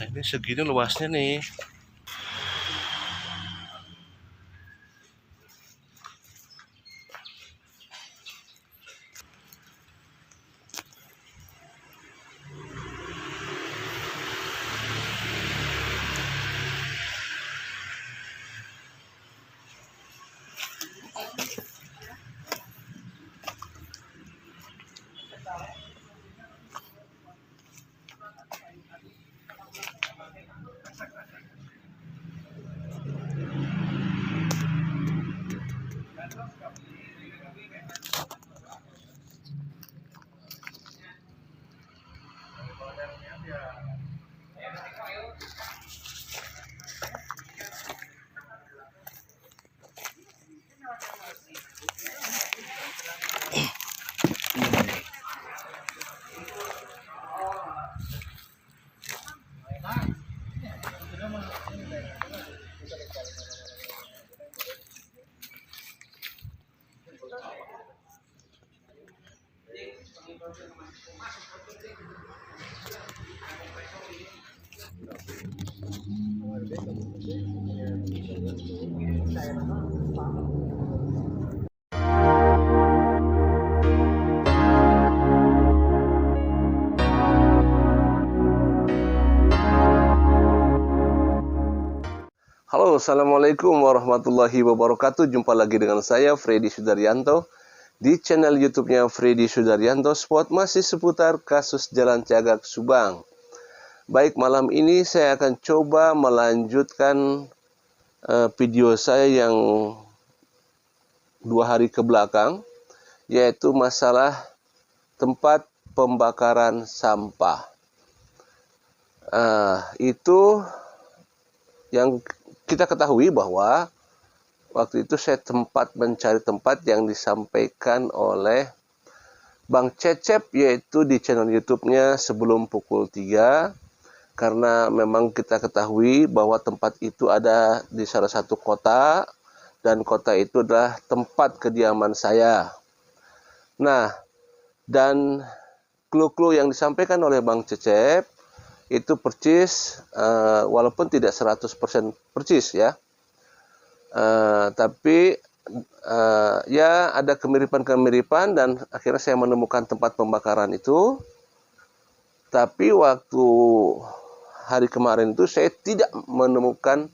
Ini segini luasnya nih. Halo, assalamualaikum warahmatullahi wabarakatuh. Jumpa lagi dengan saya, Freddy Sudaryanto, di channel YouTube-nya Freddy Sudaryanto Sport, masih seputar kasus Jalan Cagak Subang. Baik, malam ini saya akan coba melanjutkan video saya yang 2 hari ke belakang, yaitu masalah tempat pembakaran sampah. Itu yang kita ketahui bahwa waktu itu saya mencari tempat yang disampaikan oleh Bang Cecep, yaitu di channel YouTube-nya sebelum pukul 3, karena memang kita ketahui bahwa tempat itu ada di salah satu kota, dan kota itu adalah tempat kediaman saya. Nah, dan clue-clue yang disampaikan oleh Bang Cecep itu percis, walaupun tidak 100% percis ya, tapi ya ada kemiripan-kemiripan, dan akhirnya saya menemukan tempat pembakaran itu. Tapi waktu hari kemarin itu saya tidak menemukan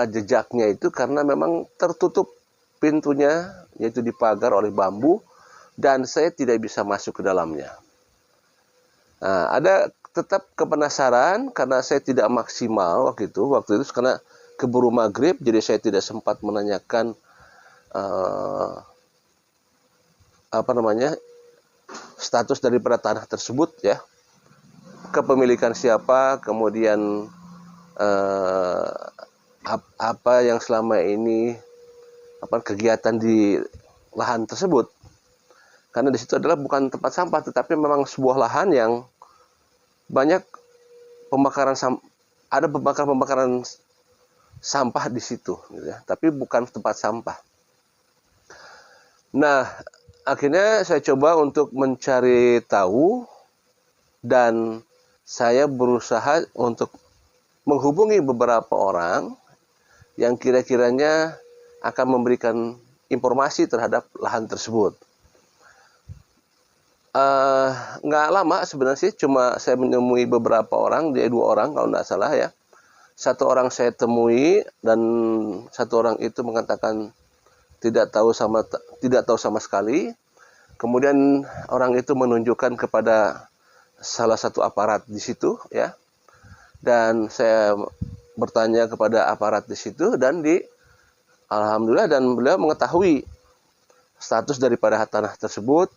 jejaknya itu, karena memang tertutup pintunya, yaitu dipagar oleh bambu, dan saya tidak bisa masuk ke dalamnya. Ada tetap kepenasaran karena saya tidak maksimal waktu itu karena keburu maghrib, jadi saya tidak sempat menanyakan status daripada tanah tersebut ya, kepemilikan siapa, kemudian apa yang selama ini kegiatan di lahan tersebut, karena di situ adalah bukan tempat sampah, tetapi memang sebuah lahan yang banyak pembakaran sampah di situ, gitu ya, tapi bukan tempat sampah. Nah, akhirnya saya coba untuk mencari tahu, dan saya berusaha untuk menghubungi beberapa orang yang kira-kiranya akan memberikan informasi terhadap lahan tersebut. Nggak lama sebenarnya sih, cuma saya menemui beberapa orang, dia 2 orang kalau nggak salah ya. 1 orang saya temui, dan 1 orang itu mengatakan tidak tahu sama sekali. Kemudian orang itu menunjukkan kepada salah satu aparat di situ ya, dan saya bertanya kepada aparat di situ, dan alhamdulillah, dan beliau mengetahui status daripada tanah tersebut,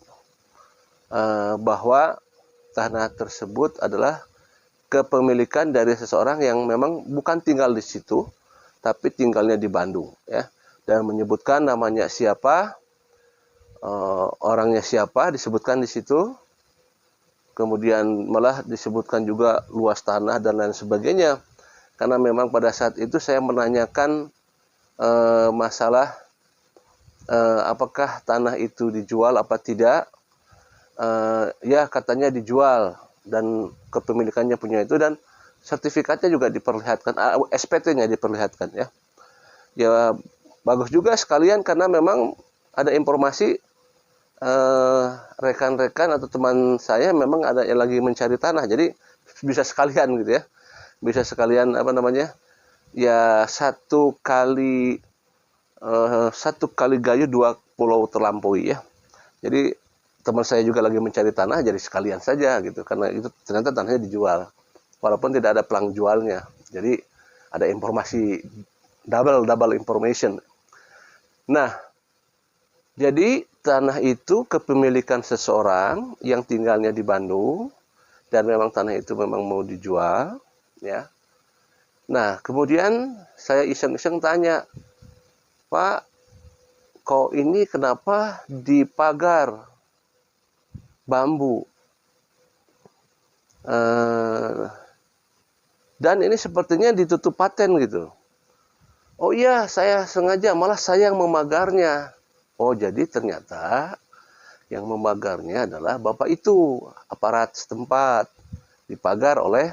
bahwa tanah tersebut adalah kepemilikan dari seseorang yang memang bukan tinggal di situ, tapi tinggalnya di Bandung ya, dan menyebutkan namanya siapa, orangnya siapa disebutkan di situ, kemudian malah disebutkan juga luas tanah dan lain sebagainya. Karena memang pada saat itu saya menanyakan masalah apakah tanah itu dijual apa tidak. Ya, katanya dijual dan kepemilikannya punya itu, dan sertifikatnya juga diperlihatkan, SPT-nya diperlihatkan ya. Ya bagus juga sekalian karena memang ada informasi rekan-rekan atau teman saya memang ada yang lagi mencari tanah, jadi bisa sekalian gitu ya, bisa sekalian apa namanya ya, satu kali gayu dua pulau terlampaui ya. Jadi teman saya juga lagi mencari tanah, jadi sekalian saja gitu, karena itu ternyata tanahnya dijual walaupun tidak ada pelang jualnya, jadi ada informasi double information. Nah, jadi tanah itu kepemilikan seseorang yang tinggalnya di Bandung dan memang tanah itu memang mau dijual, ya. Nah, kemudian saya iseng-iseng tanya, Pak, kok ini kenapa dipagar bambu? Dan ini sepertinya ditutup paten gitu. Oh iya, saya sengaja, malah saya yang memagarnya. Oh, jadi ternyata yang memagarnya adalah bapak itu, aparat setempat, dipagar oleh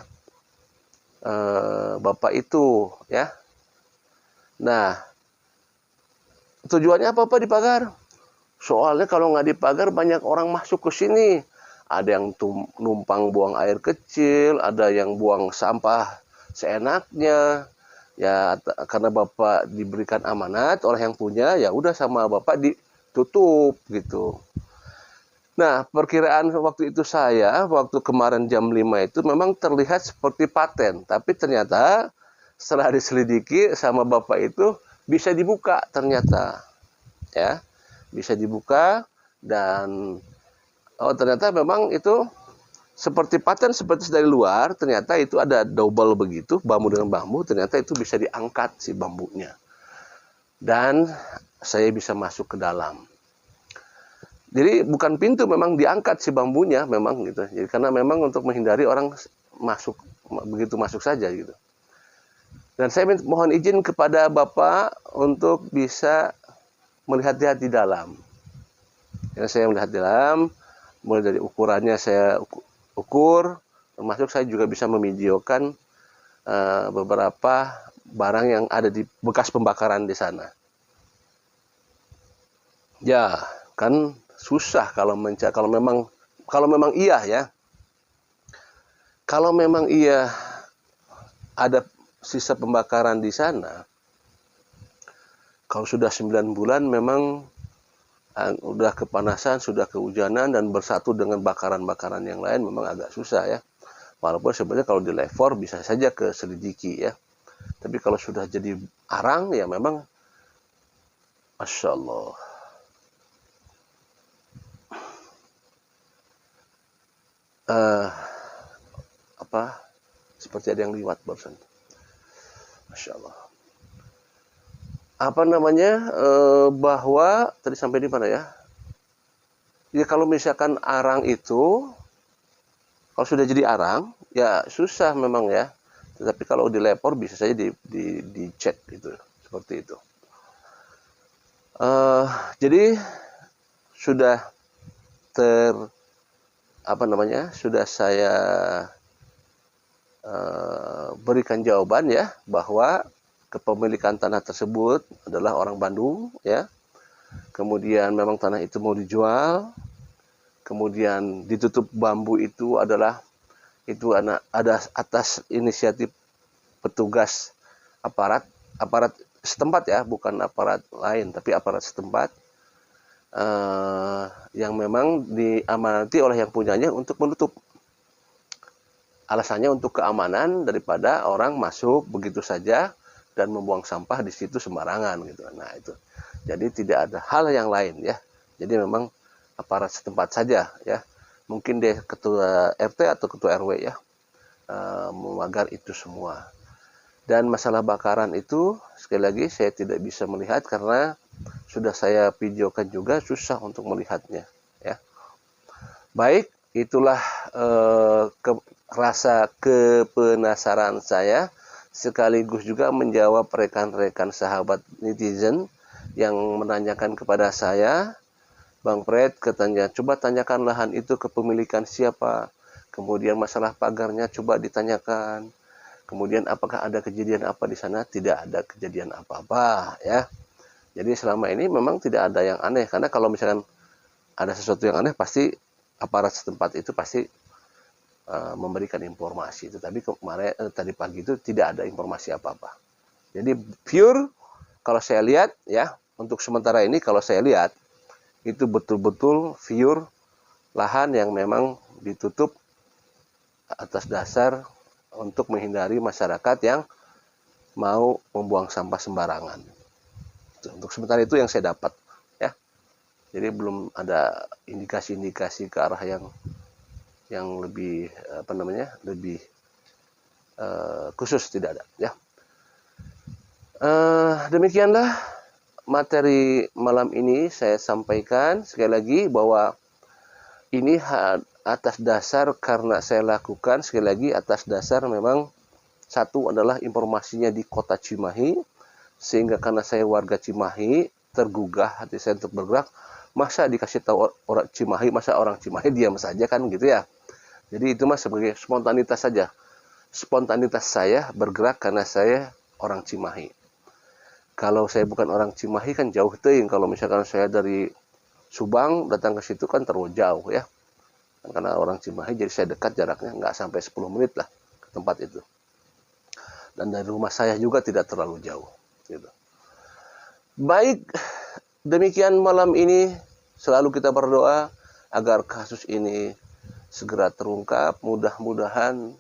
bapak itu, ya. Nah, tujuannya apa dipagar? Soalnya kalau nggak dipagar banyak orang masuk ke sini. Ada yang numpang buang air kecil, ada yang buang sampah seenaknya. Ya karena bapak diberikan amanat oleh yang punya, ya udah sama bapak ditutup gitu. Nah, perkiraan waktu itu saya, waktu kemarin jam 5 itu memang terlihat seperti paten, tapi ternyata setelah diselidiki sama bapak itu bisa dibuka ternyata. Ya, bisa dibuka dan ternyata memang itu seperti paten, seperti dari luar, ternyata itu ada double begitu, bambu dengan bambu, ternyata itu bisa diangkat si bambunya. Dan saya bisa masuk ke dalam. Jadi bukan pintu, memang diangkat si bambunya memang gitu. Jadi karena memang untuk menghindari orang masuk begitu masuk saja gitu. Dan saya mohon izin kepada Bapak untuk bisa melihat-lihat di dalam. Ya, saya melihat di dalam, mulai dari ukurannya saya ukur, termasuk saya juga bisa memvideokan beberapa barang yang ada di bekas pembakaran di sana. Ya, kan susah kalau memang iya ya. Kalau memang iya ada sisa pembakaran di sana, kalau sudah 9 bulan memang udah kepanasan, sudah kehujanan dan bersatu dengan bakaran-bakaran yang lain memang agak susah ya. Walaupun sebenarnya kalau di level bisa saja ke selidiki ya. Tapi kalau sudah jadi arang ya memang Masya Allah. Seperti ada yang liwat barusan. Masya Allah. Apa namanya, bahwa tadi sampai di mana ya? Ya kalau misalkan arang itu, kalau sudah jadi arang, ya susah memang ya. Tetapi kalau dilepor bisa saja dicek gitu, seperti itu. Jadi sudah sudah saya berikan jawaban ya, bahwa kepemilikan tanah tersebut adalah orang Bandung ya. Kemudian memang tanah itu mau dijual. Kemudian ditutup bambu itu adalah ada atas inisiatif petugas aparat setempat ya, bukan aparat lain tapi aparat setempat yang memang diamanati oleh yang punyanya untuk menutup. Alasannya untuk keamanan daripada orang masuk begitu saja dan membuang sampah di situ sembarangan gitu. Nah itu, jadi tidak ada hal yang lain ya. Jadi memang aparat setempat saja ya. Mungkin dia ketua RT atau ketua RW ya memagar itu semua. Dan masalah bakaran itu sekali lagi saya tidak bisa melihat karena sudah saya videokan juga, susah untuk melihatnya ya. Baik, itulah rasa kepenasaran saya, sekaligus juga menjawab rekan-rekan sahabat netizen yang menanyakan kepada saya, Bang Fred katanya, coba tanyakan lahan itu kepemilikan siapa, kemudian masalah pagarnya coba ditanyakan, Kemudian apakah ada kejadian apa di sana? Tidak ada kejadian apa-apa ya. Jadi selama ini memang tidak ada yang aneh, karena kalau misalkan ada sesuatu yang aneh pasti aparat setempat itu pasti memberikan informasi. Tetapi kemarin tadi pagi itu tidak ada informasi apa-apa. Jadi pure kalau saya lihat ya, untuk sementara ini kalau saya lihat itu betul-betul pure lahan yang memang ditutup atas dasar untuk menghindari masyarakat yang mau membuang sampah sembarangan. Untuk sementara itu yang saya dapat ya. Jadi belum ada indikasi-indikasi ke arah yang lebih lebih khusus, tidak ada ya. Demikianlah materi malam ini saya sampaikan sekali lagi bahwa ini atas dasar karena saya lakukan sekali lagi atas dasar memang satu adalah informasinya di kota Cimahi, sehingga karena saya warga Cimahi tergugah hati saya untuk bergerak. Masa dikasih tahu orang Cimahi, masa orang Cimahi diam saja kan gitu ya. Jadi itu mas sebagai spontanitas saja. Spontanitas saya bergerak karena saya orang Cimahi. Kalau saya bukan orang Cimahi kan jauh teuing. Kalau misalkan saya dari Subang datang ke situ kan terlalu jauh ya. Karena orang Cimahi jadi saya dekat, jaraknya nggak sampai 10 menit lah ke tempat itu. Dan dari rumah saya juga tidak terlalu jauh. Gitu. Baik, demikian malam ini selalu kita berdoa agar kasus ini segera terungkap. Mudah-mudahan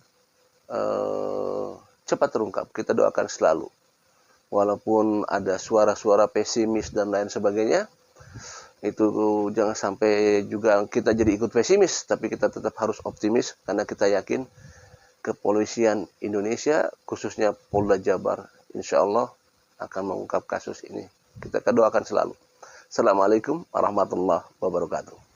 cepat terungkap. Kita doakan selalu. Walaupun ada suara-suara pesimis dan lain sebagainya, itu jangan sampai juga kita jadi ikut pesimis, tapi kita tetap harus optimis karena kita yakin kepolisian Indonesia, khususnya Polda Jabar, insya Allah akan mengungkap kasus ini. Kita doakan selalu. Assalamualaikum warahmatullahi wabarakatuh.